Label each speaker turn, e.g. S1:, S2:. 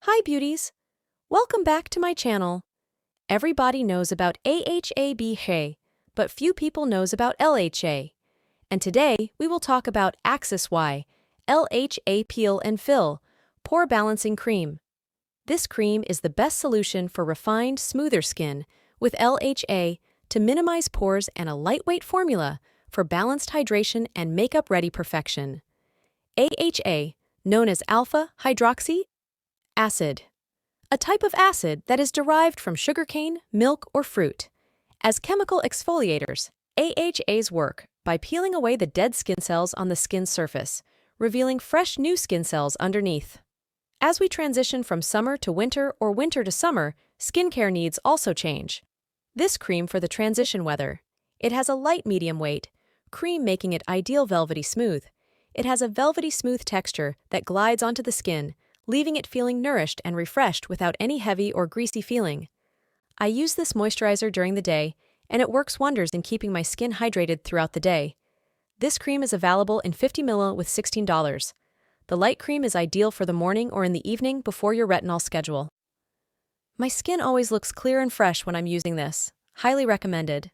S1: Hi beauties! Welcome back to my channel. Everybody knows about AHA, but few people knows about LHA. And today we will talk about axisy, LHA Peel and Fill, Pore Balancing Cream. This cream is the best solution for refined, smoother skin with LHA to minimize pores and a lightweight formula for balanced hydration and makeup-ready perfection. AHA, known as alpha-hydroxy acid, a type of acid that is derived from sugarcane, milk, or fruit. As chemical exfoliators, AHAs work by peeling away the dead skin cells on the skin's surface, revealing fresh new skin cells underneath. As we transition from summer to winter or winter to summer, skincare needs also change. This cream for the transition weather. It has a light medium weight, cream making it ideal velvety smooth. It has a velvety smooth texture that glides onto the skin, leaving it feeling nourished and refreshed without any heavy or greasy feeling. I use this moisturizer during the day, and it works wonders in keeping my skin hydrated throughout the day. This cream is available in 50 ml with $16. The light cream is ideal for the morning or in the evening before your retinol schedule. My skin always looks clear and fresh when I'm using this. Highly recommended.